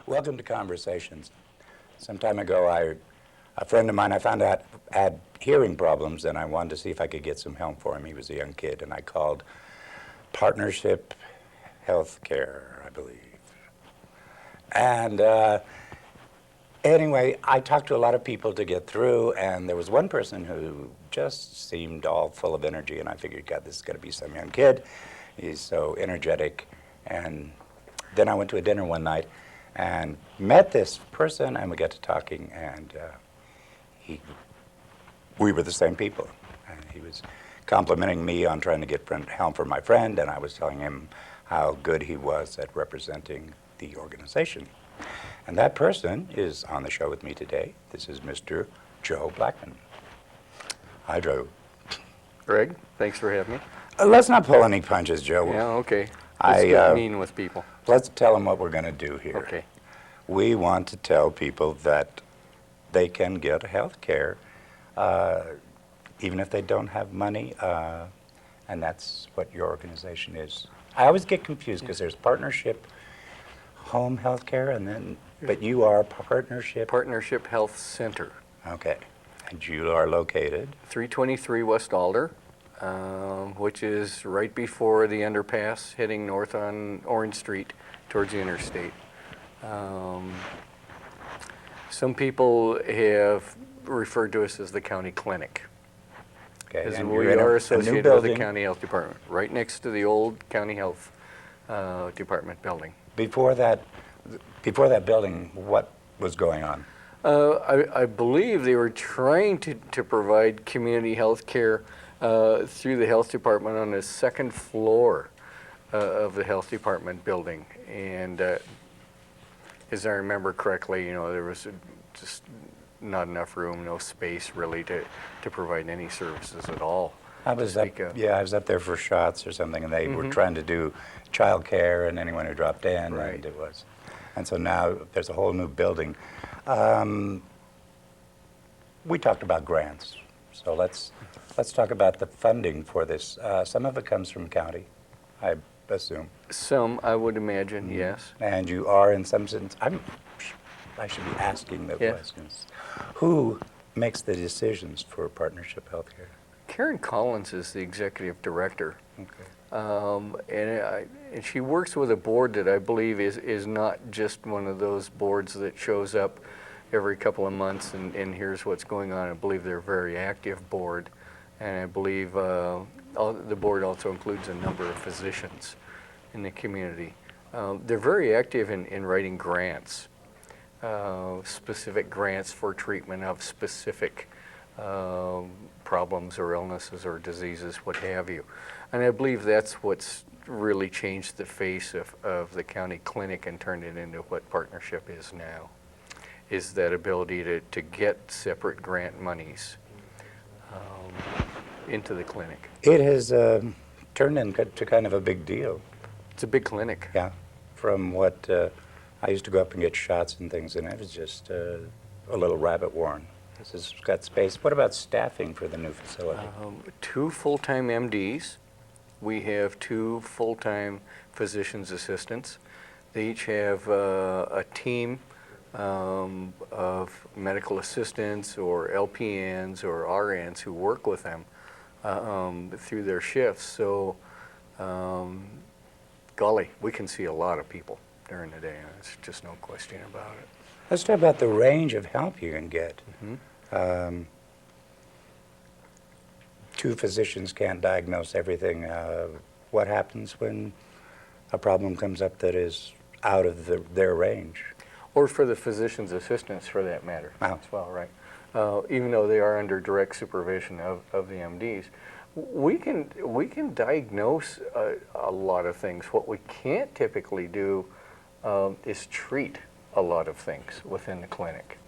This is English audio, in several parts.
Welcome to Conversations. Some time ago, a friend of mine, I found out had hearing problems, and I wanted to see if I could get some help for him. He was a young kid, and I called Partnership Healthcare, I believe. And anyway, I talked to a lot of people to get through, and there was one person who just seemed all full of energy, and I figured, God, this is going to be some young kid. He's so energetic. And then I went to a dinner one night and met this person, and we got to talking, and we were the same people. And he was complimenting me on trying to get help for my friend, and I was telling him how good he was at representing the organization. And that person is on the show with me today. This is Mr. Joe Blackman. Hi, Joe. Greg, thanks for having me. Let's not pull any punches, Joe. Yeah, okay. Let's get mean with people. Let's tell them what we're going to do here. Okay. We want to tell people that they can get health care even if they don't have money, and that's what your organization is. I always get confused because there's Partnership Home Health Care, and then, but you are Partnership? Partnership Health Center. Okay. And you are located? 323 West Alder, which is right before the underpass heading north on Orange Street towards the interstate. Some people have referred to us as the county clinic. Okay. Because And we you're in are a associated new with building. the county health department, right next to the old county health department building. Before that building, what was going on? I believe they were trying to provide community health care through the health department on the second floor of the health department building. And as I remember correctly, there was just not enough room, no space really to provide any services at all. I was up there for shots or something, and they were trying to do child care and anyone who dropped in, Right. and it was. And so now there's a whole new building. We talked about grants, so let's talk about the funding for this. Some of it comes from county, I assume. Some, I would imagine, yes. And you are, in some sense, I should be asking the questions. Who makes the decisions for Partnership Healthcare? Karen Collins is the executive director. Okay. And she works with a board that I believe is not just one of those boards that shows up every couple of months and here's what's going on. I believe they're a very active board, and I believe the board also includes a number of physicians in the community. They're very active in writing grants, specific grants for treatment of specific problems or illnesses or diseases, what have you. And I believe that's what's really changed the face of the county clinic and turned it into what Partnership is now, is that ability to get separate grant monies into the clinic. It has turned into kind of a big deal. It's a big clinic. Yeah. From what I used to go up and get shots and things, and it was just a little rabbit warren. This has got space. What about staffing for the new facility? 2 full-time MDs. We have 2 full-time physician's assistants. They each have a team of medical assistants or LPNs or RNs who work with them through their shifts. So, golly, we can see a lot of people during the day. There's just no question about it. Let's talk about the range of help you can get. 2 physicians can't diagnose everything. What happens when a problem comes up that is out of their range? Or for the physician's assistants, for that matter, as well, right? Even though they are under direct supervision of the MDs, we can diagnose a lot of things. What we can't typically do is treat a lot of things within the clinic.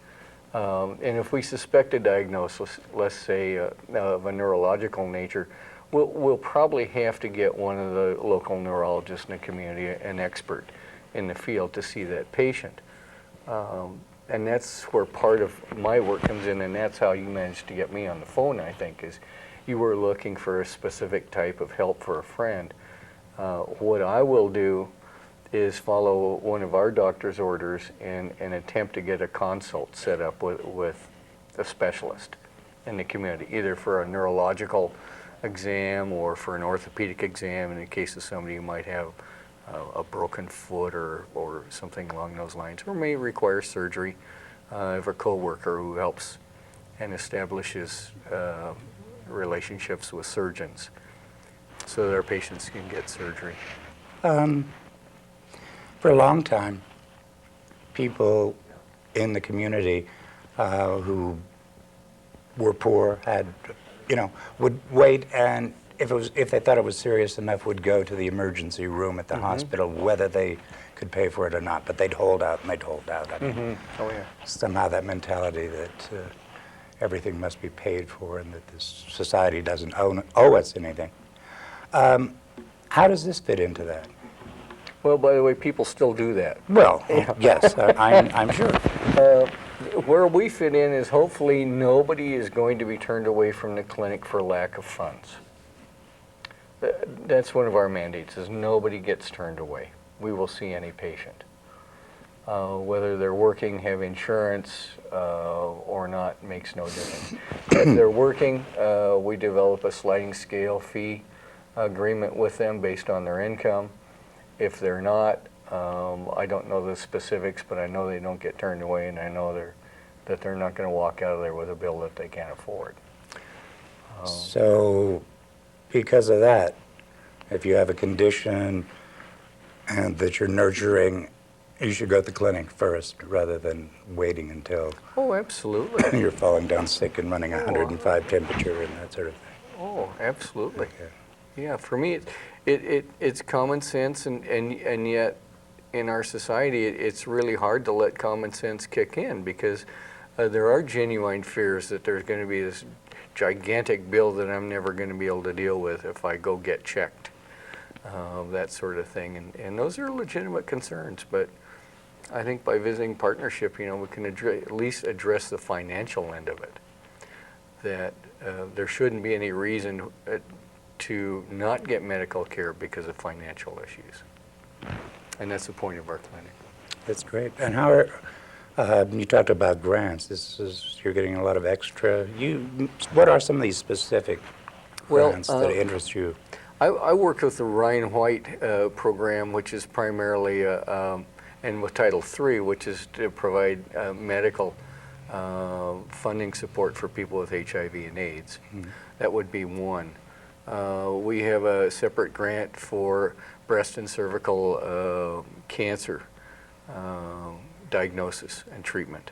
And if we suspect a diagnosis, let's say of a neurological nature, we'll probably have to get one of the local neurologists in the community, an expert in the field, to see that patient. And that's where part of my work comes in, and that's how you managed to get me on the phone, I think, is you were looking for a specific type of help for a friend. What I will do is follow one of our doctor's orders and attempt to get a consult set up with a specialist in the community, either for a neurological exam or for an orthopedic exam in the case of somebody who might have a broken foot or something along those lines, or may require surgery. I have a coworker who helps and establishes relationships with surgeons so that our patients can get surgery. For a long time, people in the community who were poor would wait, and if they thought it was serious enough, would go to the emergency room at the hospital, whether they could pay for it or not. But they'd hold out and they'd hold out. I mean, Oh yeah. somehow that mentality that everything must be paid for and that this society doesn't owe us anything. How does this fit into that? Well, by the way, people still do that. Well, yes, I'm sure. Where we fit in is hopefully nobody is going to be turned away from the clinic for lack of funds. That's one of our mandates, is nobody gets turned away. We will see any patient. Whether they're working, have insurance, or not makes no difference. If they're working, we develop a sliding scale fee agreement with them based on their income. If they're not, I don't know the specifics, but I know they don't get turned away, and I know that they're not going to walk out of there with a bill that they can't afford. So, because of that, if you have a condition and that you're nurturing, you should go to the clinic first rather than waiting until Oh, absolutely. you're falling down sick and running 105 temperature and that sort of thing. Oh, absolutely. Okay. Yeah, for me, it's common sense, and yet in our society, it's really hard to let common sense kick in, because there are genuine fears that there's going to be this gigantic bill that I'm never going to be able to deal with if I go get checked, that sort of thing. And those are legitimate concerns, but I think by visiting partnership, we can at least address the financial end of it, that there shouldn't be any reason to not get medical care because of financial issues. And that's the point of our clinic. That's great. And how are, you talked about grants. You're getting a lot of extra. What are some of these specific grants that interest you? I work with the Ryan White program, which is primarily, and with Title III, which is to provide medical funding support for people with HIV and AIDS. That would be one. We have a separate grant for breast and cervical cancer diagnosis and treatment.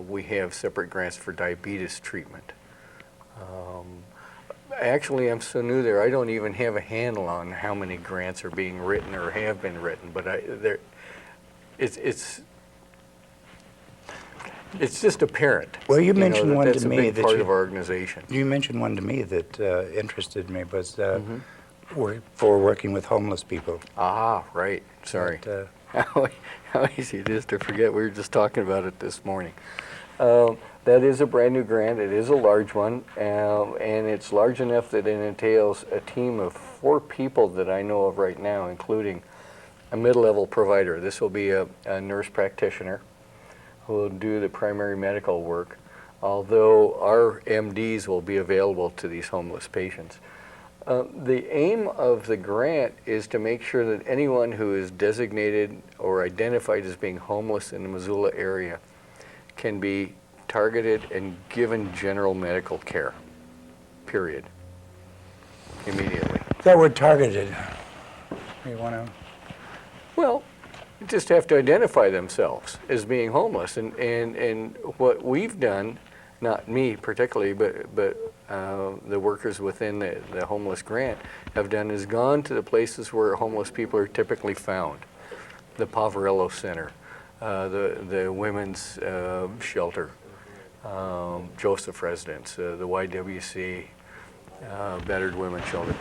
We have separate grants for diabetes treatment. Actually, I'm so new there, I don't even have a handle on how many grants are being written or have been written, but it's just apparent. Well, you mentioned one to me that's a big part of our organization. You mentioned one to me that interested me, was for working with homeless people. Ah, right. Sorry. But, How easy it is to forget. We were just talking about it this morning. That is a brand new grant. It is a large one, and it's large enough that it entails a team of 4 people that I know of right now, including a mid-level provider. This will be a nurse practitioner who will do the primary medical work, although our MDs will be available to these homeless patients. The aim of the grant is to make sure that anyone who is designated or identified as being homeless in the Missoula area can be targeted and given general medical care, period, immediately. that were targeted. You want to? Well, you just have to identify themselves as being homeless, and what we've done, not me particularly, but the workers within the homeless grant have done, is gone to the places where homeless people are typically found. The Poverello Center, the women's shelter, Joseph Residence, the YWC, Battered Women's Shelter.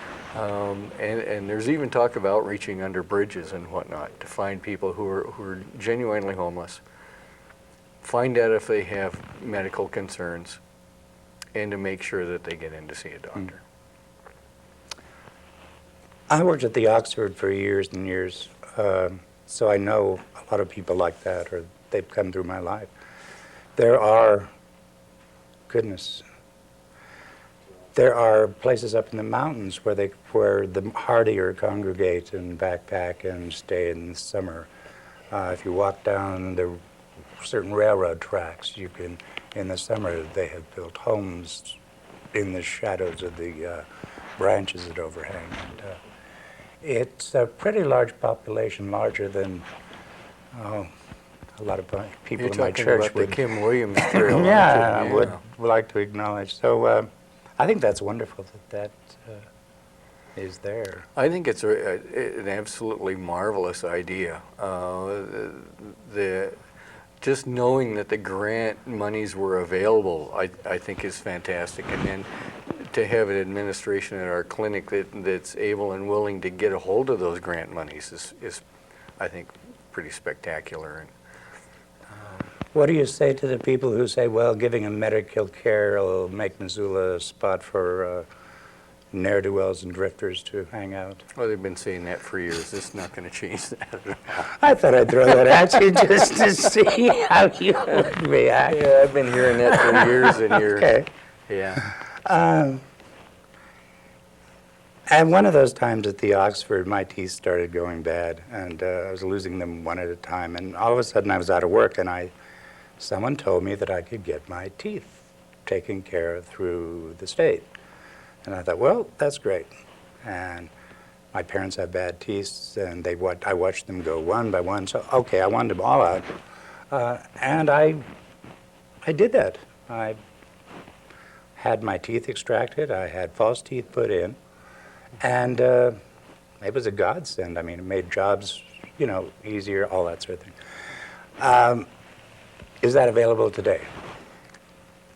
And there's even talk of outreaching under bridges and whatnot to find people who are genuinely homeless, find out if they have medical concerns, and to make sure that they get in to see a doctor. I worked at the Oxford for years and years. So I know a lot of people like that, or they've come through my life. There are, goodness, there are places up in the mountains where the hardier congregate and backpack and stay in the summer. If you walk down the certain railroad tracks, you can, in the summer, they have built homes in the shadows of the branches that overhang. And it's a pretty large population, larger than a lot of people You're in my talking church about would. the Kim Williams Trail, aren't you? Yeah, I would like to acknowledge. So I think that's wonderful that is there. I think it's an absolutely marvelous idea. Just knowing that the grant monies were available, I think is fantastic. And then to have an administration at our clinic that's able and willing to get a hold of those grant monies is I think, pretty spectacular. What do you say to the people who say, well, giving them medical care will make Missoula a spot for ne'er-do-wells and drifters to hang out? Well, they've been saying that for years. It's not going to change that at all. I thought I'd throw that at you just to see how you would react. Yeah, I've been hearing that for years and years. Okay. Yeah. And one of those times at the Oxford, my teeth started going bad, and I was losing them one at a time. And all of a sudden, I was out of work, and someone told me that I could get my teeth taken care of through the state. And I thought, well, that's great. And my parents have bad teeth, and I watched them go one by one. So, okay, I wanted them all out. And I did that. I had my teeth extracted. I had false teeth put in. And it was a godsend. I mean, it made jobs, easier, all that sort of thing. Is that available today?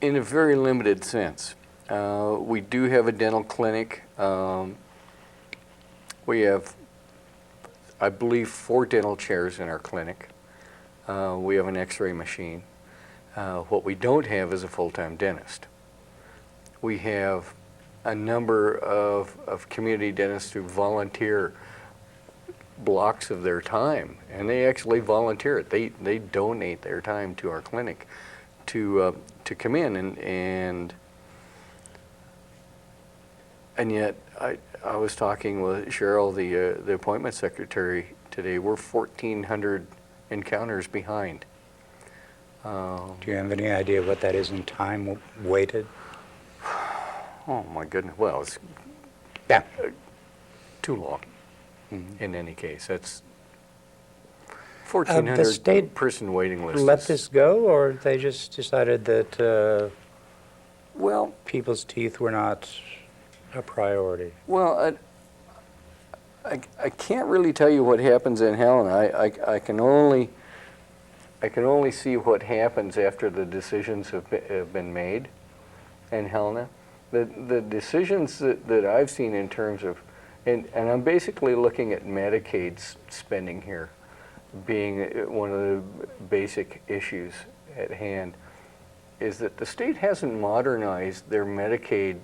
In a very limited sense. We do have a dental clinic. We have, I believe, 4 dental chairs in our clinic. We have an x-ray machine. What we don't have is a full-time dentist. We have a number of community dentists who volunteer blocks of their time, and they actually volunteer it. They donate their time to our clinic to come in, and yet I was talking with Cheryl, the appointment secretary today. We're 1,400 encounters behind. Do you have any idea what that is in time waited? Oh my goodness! Well, it's too long. Mm-hmm. In any case, that's 1,400 person waiting list. Let this go, or they just decided that people's teeth were not a priority? Well, I can't really tell you what happens in Helena. I can only see what happens after the decisions have been made in Helena. The decisions that I've seen in terms of, and I'm basically looking at Medicaid spending here being one of the basic issues at hand, is that the state hasn't modernized their Medicaid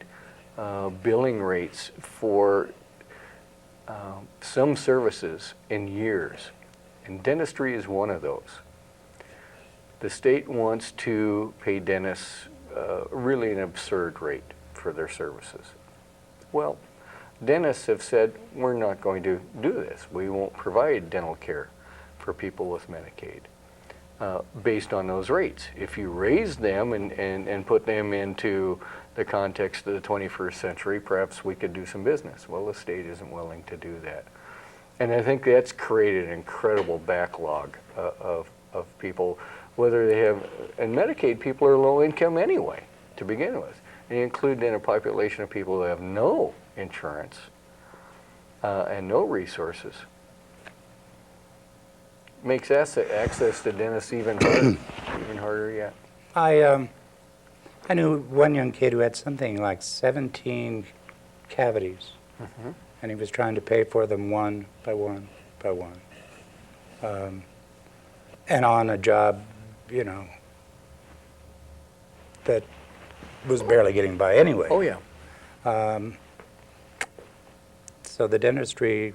billing rates for some services in years, and dentistry is one of those. The state wants to pay dentists really an absurd rate for their services. Well, dentists have said, we're not going to do this. We won't provide dental care for people with Medicaid based on those rates. If you raise them and put them into the context of the 21st century, perhaps we could do some business. Well, the state isn't willing to do that. And I think that's created an incredible backlog of people, whether they have, and Medicaid people are low income anyway, to begin with. And you include in a population of people who have no insurance and no resources. Makes access to dentists even harder yet. I knew one young kid who had something like 17 cavities, and he was trying to pay for them one by one by one. And on a job, that was barely getting by anyway. Oh, yeah. So the dentistry,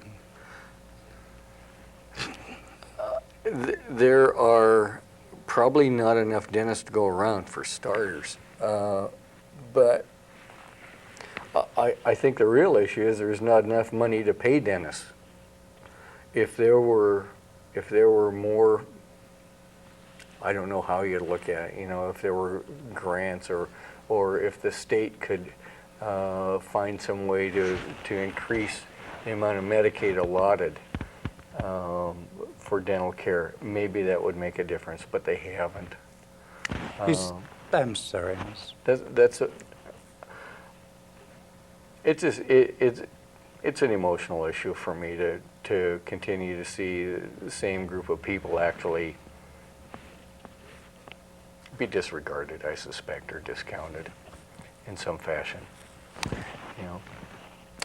There are probably not enough dentists to go around, for starters. But I think the real issue is there's not enough money to pay dentists. If there were more, I don't know how you'd look at it, if there were grants or if the state could find some way to increase the amount of Medicaid allotted for dental care, maybe that would make a difference, but they haven't. I'm sorry, miss. It's an emotional issue for me to continue to see the same group of people actually be disregarded, I suspect, or discounted in some fashion.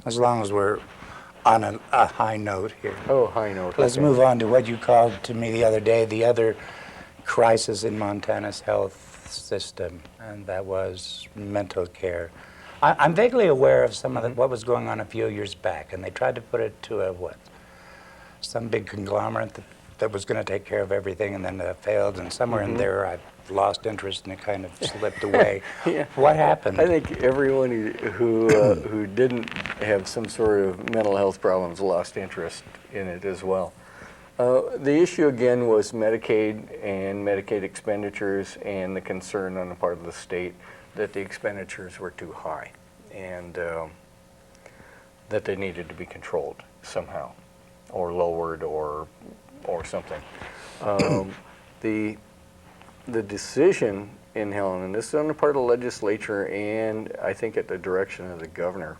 As long as we're on a high note here. Oh, high note. Let's okay. move on to what you called to me the other day, the other crisis in Montana's health system, and that was mental care. I'm vaguely aware of some of what was going on a few years back, and they tried to put it to some big conglomerate that was going to take care of everything, and then failed, and somewhere in there I've lost interest and it kind of slipped away. Yeah. What happened? I think everyone who didn't have some sort of mental health problems lost interest in it as well. The issue again was Medicaid and Medicaid expenditures and the concern on the part of the state that the expenditures were too high and that they needed to be controlled somehow or lowered or something. The decision in Helen, and this is on the part of the legislature and I think at the direction of the governor,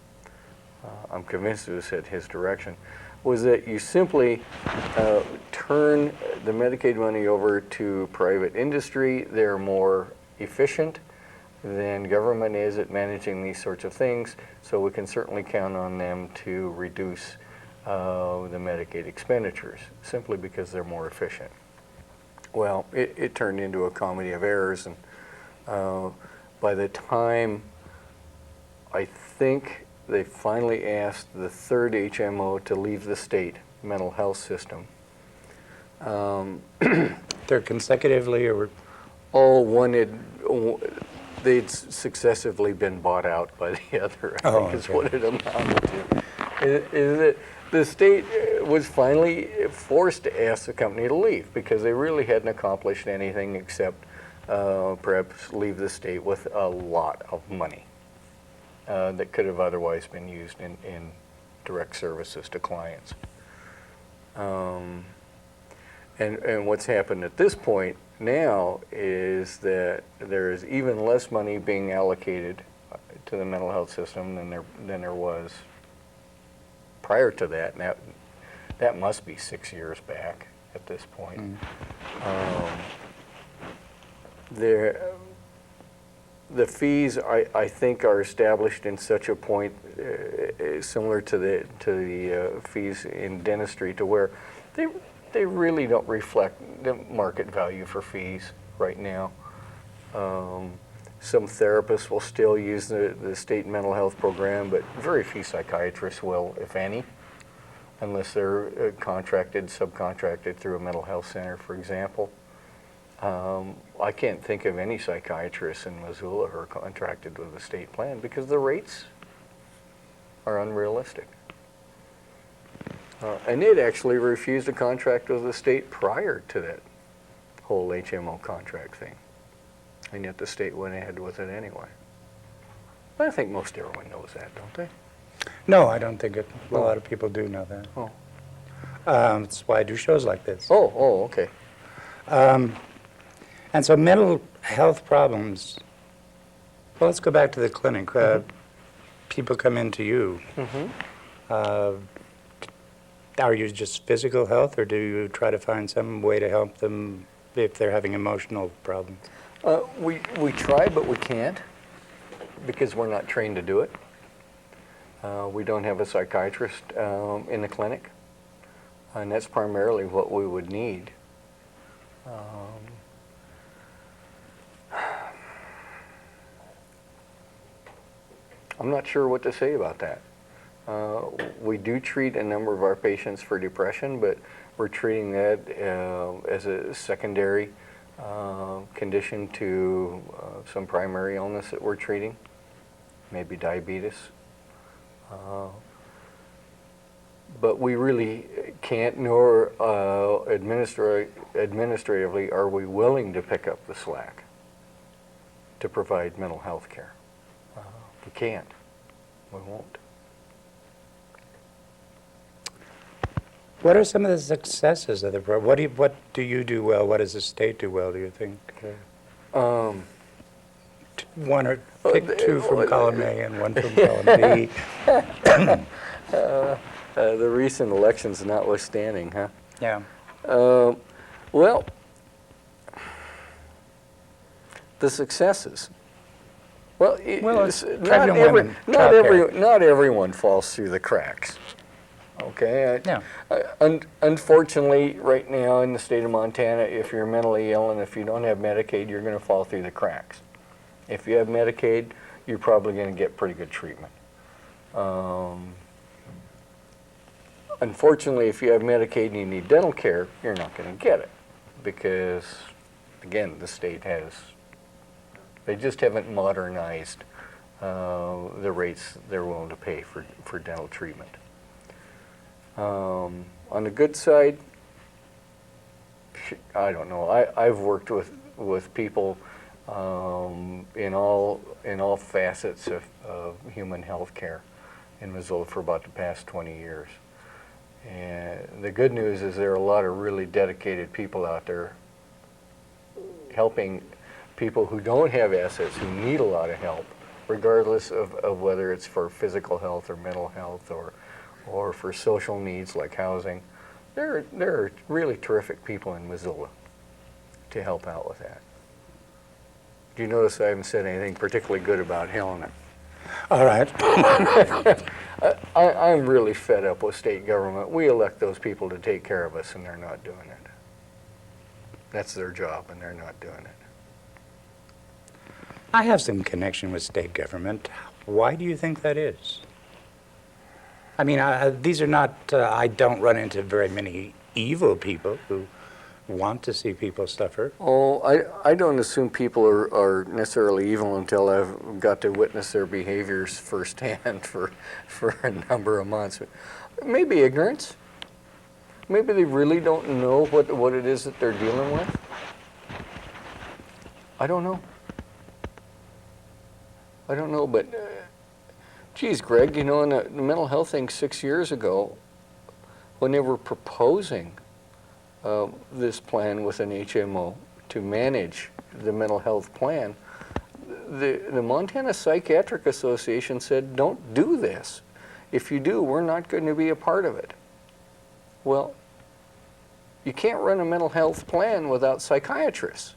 I'm convinced it was at his direction, was that you simply turn the Medicaid money over to private industry. They're more efficient than government is at managing these sorts of things, so we can certainly count on them to reduce the Medicaid expenditures simply because they're more efficient. Well, it turned into a comedy of errors, and by the time I think they finally asked the third HMO to leave the state mental health system. They're consecutively or? They'd successively been bought out by the other, I think is what it amounted to. Is that the state was finally forced to ask the company to leave because they really hadn't accomplished anything except perhaps leave the state with a lot of money that could have otherwise been used in direct services to clients. And what's happened at this point now is that there is even less money being allocated to the mental health system than there was prior to that. And that must be 6 years back at this point. The fees, I think, are established in such a point similar to the fees in dentistry, to where they really don't reflect the market value for fees right now. Some therapists will still use the state mental health program, but very few psychiatrists will, if any, unless they're subcontracted through a mental health center, for example. I can't think of any psychiatrists in Missoula who are contracted with a state plan because the rates are unrealistic. And they'd actually refused a contract with the state prior to that whole HMO contract thing. And yet the state went ahead with it anyway. But I think most everyone knows that, don't they? No, I don't think it. A lot of people do know that. Oh. That's why I do shows like this. Oh, okay. And so mental health problems, well, let's go back to the clinic. People come into you. Are you just physical health, or do you try to find some way to help them if they're having emotional problems? We try, but we can't because we're not trained to do it. We don't have a psychiatrist in the clinic, and that's primarily what we would need. I'm not sure what to say about that. We do treat a number of our patients for depression, but we're treating that as a secondary condition to some primary illness that we're treating, maybe diabetes. But we really can't, nor administratively are we willing to pick up the slack to provide mental health care. We can't. We won't. What are some of the successes of the program? What do you do well? What does the state do well, do you think? One or pick two from column A and one from column B. The recent elections notwithstanding, huh? Yeah. Well, the successes. Well, it's not everyone falls through the cracks. Okay. Yeah. Unfortunately, right now in the state of Montana, if you're mentally ill and if you don't have Medicaid, you're going to fall through the cracks. If you have Medicaid, you're probably going to get pretty good treatment. Unfortunately, if you have Medicaid and you need dental care, you're not going to get it because, again, the state they just haven't modernized the rates they're willing to pay for dental treatment. On the good side, I don't know. I've worked with people in all facets of human health care in Missoula for about the past 20 years. And the good news is there are a lot of really dedicated people out there helping people who don't have assets, who need a lot of help, regardless of whether it's for physical health or mental health or for social needs like housing. There are really terrific people in Missoula to help out with that. Do you notice I haven't said anything particularly good about Helena? All right. I'm really fed up with state government. We elect those people to take care of us, and they're not doing it. That's their job, and they're not doing it. I have some connection with state government. Why do you think that is? I mean, these are not, I don't run into very many evil people who want to see people suffer. Oh, I don't assume people are necessarily evil until I've got to witness their behaviors firsthand for a number of months. Maybe ignorance. Maybe they really don't know what it is that they're dealing with. I don't know. But geez, Greg, you know, in the mental health thing 6 years ago, when they were proposing this plan with an HMO to manage the mental health plan, the Montana Psychiatric Association said, don't do this. If you do, we're not going to be a part of it. Well, you can't run a mental health plan without psychiatrists.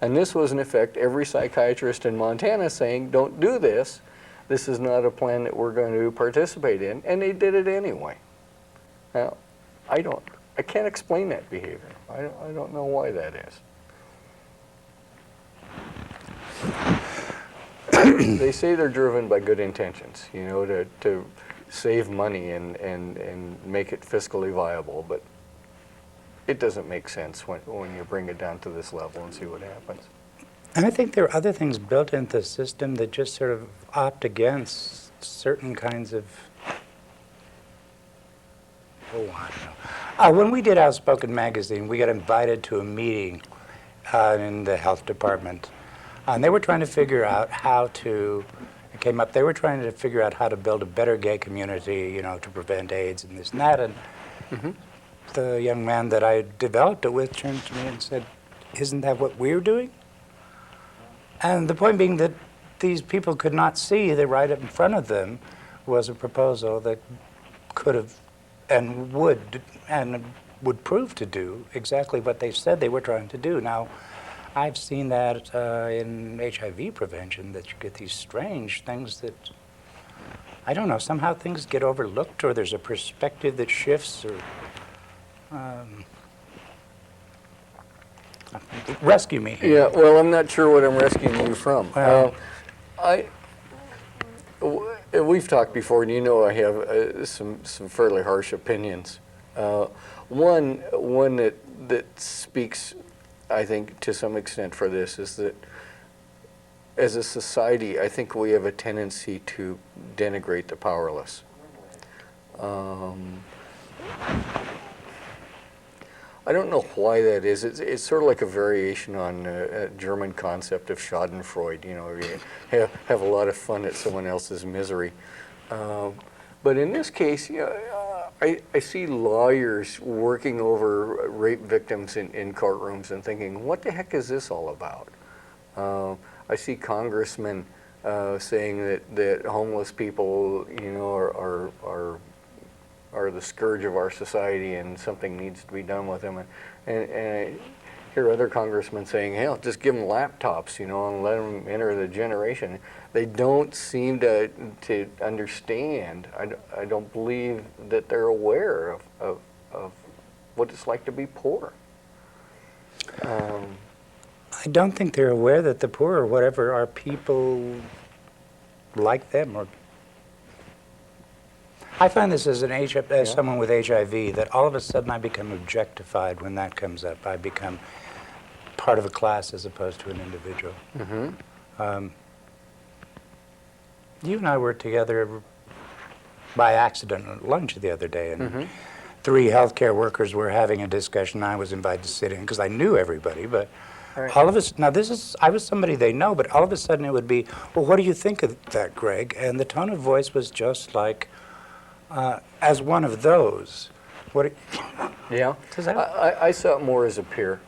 And this was, in effect, every psychiatrist in Montana saying, don't do this. This is not a plan that we're going to participate in. And they did it anyway. Now, I can't explain that behavior. I don't know why that is. They say they're driven by good intentions, you know, to save money and make it fiscally viable, but it doesn't make sense when you bring it down to this level and see what happens. And I think there are other things built into the system that just sort of opt against certain kinds of, I don't know. When we did Outspoken Magazine, we got invited to a meeting in the health department. And they were trying to figure out they were trying to figure out how to build a better gay community, you know, to prevent AIDS and this and that. And the young man that I developed it with turned to me and said, isn't that what we're doing? And the point being that these people could not see that right up in front of them was a proposal that could have and would prove to do exactly what they said they were trying to do. Now, I've seen that in HIV prevention, that you get these strange things that, I don't know, somehow things get overlooked or there's a perspective that shifts or rescue me here. Yeah, well, I'm not sure what I'm rescuing you from. Well, We've talked before, and you know I have some fairly harsh opinions One that speaks, I think, to some extent for this is that as a society, I think we have a tendency to denigrate the powerless. I don't know why that is. It's sort of like a variation on a German concept of Schadenfreude. You know, you have a lot of fun at someone else's misery. But in this case, you know, I see lawyers working over rape victims in courtrooms and thinking, what the heck is this all about? I see congressmen saying that homeless people, you know, are the scourge of our society and something needs to be done with them. And I hear other congressmen saying, hell, just give them laptops, you know, and let them enter the generation. They don't seem to understand. I don't believe that they're aware of what it's like to be poor. I don't think they're aware that the poor or whatever are people like them. Or I find this as someone with HIV, that all of a sudden I become objectified when that comes up. I become part of a class as opposed to an individual. Mm-hmm. You and I were together by accident at lunch the other day, and Mm-hmm. 3 healthcare workers were having a discussion. I was invited to sit in because I knew everybody, but Right. all of us, now I was somebody they know, but all of a sudden it would be, well, what do you think of that, Greg? And the tone of voice was just like, as one of those. Yeah, Does that- I saw it more as a peer.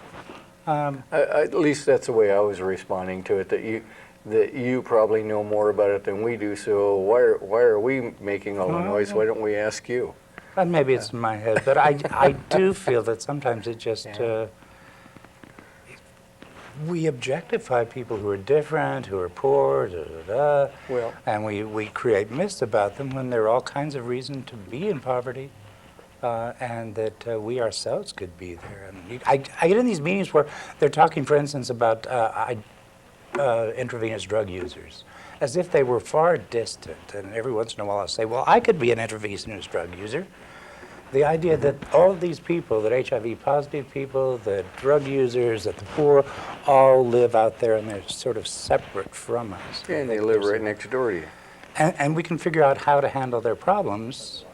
At least that's the way I was responding to it. That you probably know more about it than we do. So why are we making all the noise? Why don't we ask you? Maybe it's in my head, but I do feel that sometimes it just, we objectify people who are different, who are poor, Well, and we create myths about them when there are all kinds of reasons to be in poverty, and that we ourselves could be there. And I get in these meetings where they're talking, for instance, about intravenous drug users, as if they were far distant. And every once in a while I'll say, well, I could be an intravenous drug user. The idea that all of these people, that HIV-positive people, the drug users, that the poor, all live out there and they're sort of separate from us. and they live right next door to you. And we can figure out how to handle their problems.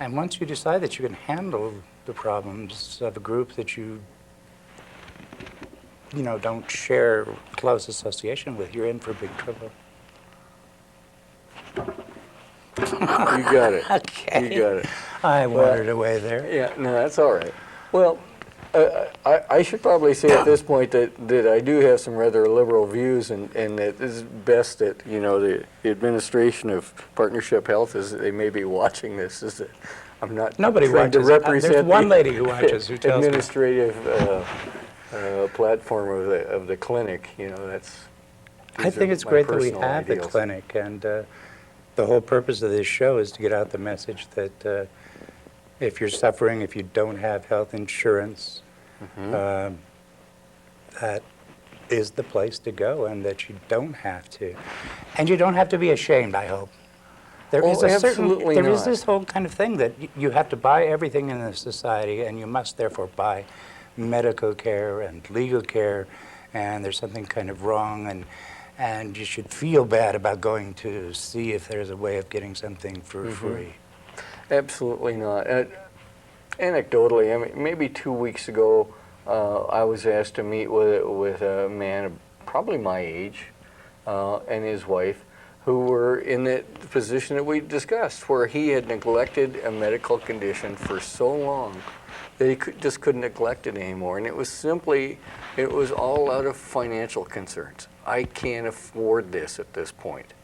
And once you decide that you can handle the problems of a group that you don't share close association with, you're in for big trouble. You got it. Okay. You got it. I wandered away there. Yeah, no, that's all right. Well, I should probably say at this point that I do have some rather liberal views, and that it is best that, you know, the administration of Partnership Health, is they may be watching this, is that I'm not Nobody trying to watches. represent There's one the lady who watches who tells me. administrative platform of the clinic. You know, that's. I think it's great that we have the clinic, and the whole purpose of this show is to get out the message that if you're suffering, if you don't have health insurance, that is the place to go, and that you don't have to. And you don't have to be ashamed, I hope. There is this whole kind of thing that you have to buy everything in this society, and you must therefore buy medical care and legal care, and there's something kind of wrong, and you should feel bad about going to see if there's a way of getting something for free. Absolutely not. Anecdotally, I mean, maybe 2 weeks ago, I was asked to meet with a man probably my age and his wife, who were in that position that we discussed, where he had neglected a medical condition for so long that he just couldn't neglect it anymore. And it was all out of financial concerns. I can't afford this at this point.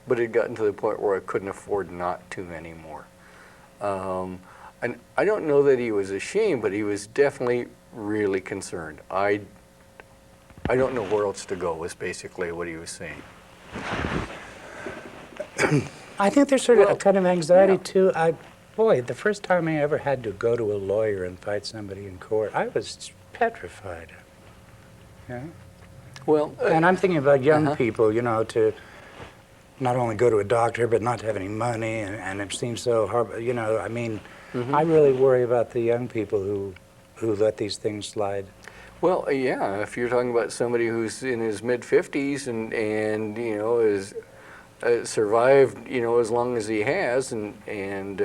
But it had gotten to the point where I couldn't afford not to anymore. And I don't know that he was ashamed, but he was definitely really concerned. I don't know where else to go, was basically what he was saying. I think there's sort of a kind of anxiety too. Boy, the first time I ever had to go to a lawyer and fight somebody in court, I was petrified. Yeah. Well, and I'm thinking about young people, you know, to not only go to a doctor, but not to have any money, and it seems so hard. You know, I mean, I really worry about the young people who let these things slide. Well, yeah, if you're talking about somebody who's in his mid-50s and you know, is survived, you know, as long as he has and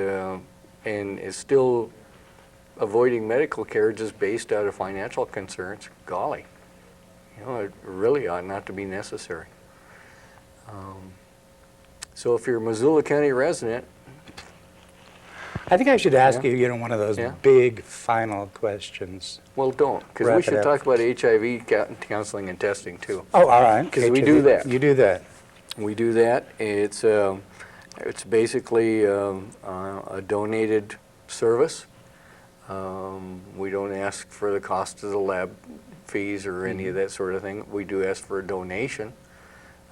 is still avoiding medical care just based out of financial concerns, golly, you know, it really ought not to be necessary. So if you're a Missoula County resident, I think I should ask Yeah. you, you know, one of those Yeah. big final questions. well, don't, because Wrap we it should up. talk about HIV counseling and testing too. Oh, all right. 'Cause we do that. You do that. We do that. It's basically a donated service. We don't ask for the cost of the lab fees or any of that sort of thing. We do ask for a donation,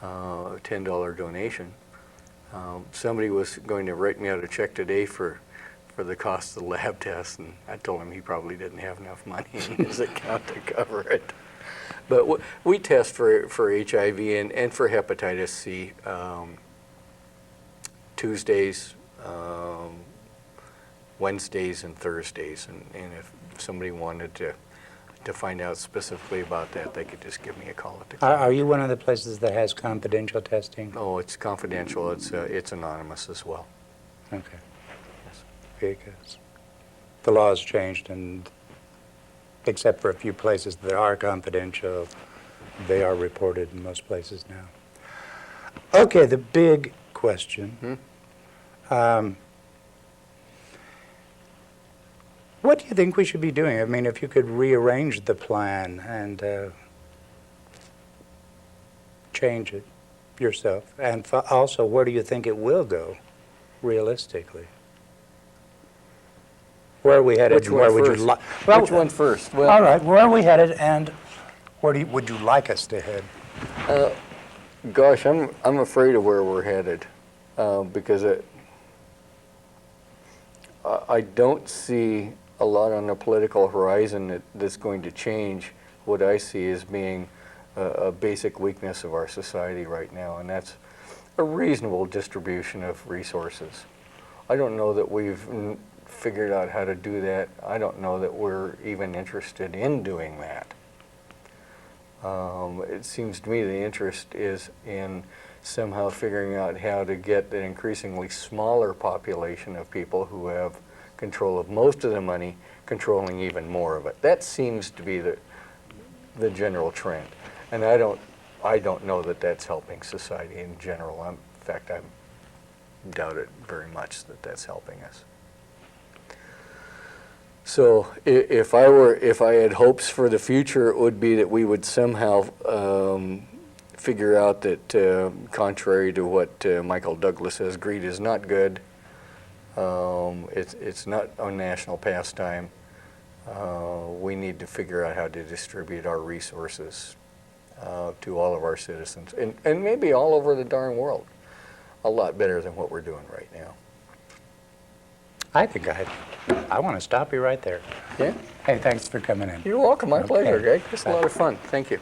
a $10 donation. Somebody was going to write me out a check today for the cost of the lab tests, and I told him he probably didn't have enough money in his account to cover it. But we test for HIV and for hepatitis C Tuesdays, Wednesdays, and Thursdays. And if somebody wanted to find out specifically about that, they could just give me a call at the clinic. Are you one of the places that has confidential testing? Oh, it's confidential. It's anonymous as well. Okay. Yes. Because the law has changed, and except for a few places that are confidential, they are reported in most places now. Okay, the big question. What do you think we should be doing? I mean, if you could rearrange the plan and change it yourself, and also, where do you think it will go, realistically? Where are we headed? Which and one where would first? you like? Well, Which one first? Well, all right, where are we headed, and where would you like us to head? gosh, I'm afraid of where we're headed because I don't see a lot on the political horizon that's going to change what I see as being a basic weakness of our society right now, and that's a reasonable distribution of resources. I don't know that we've figured out how to do that. I don't know that we're even interested in doing that. It seems to me the interest is in somehow figuring out how to get an increasingly smaller population of people who have control of most of the money, controlling even more of it. That seems to be the general trend. And I don't know that that's helping society in general. In fact, I doubt it very much that that's helping us. So if I had hopes for the future, it would be that we would somehow figure out that, contrary to what Michael Douglas says, greed is not good. It's not a national pastime. We need to figure out how to distribute our resources to all of our citizens, and maybe all over the darn world, a lot better than what we're doing right now. I think I want to stop you right there. Yeah? Hey, thanks for coming in. You're welcome. My pleasure, Okay. Greg. It's a lot of fun. Thank you.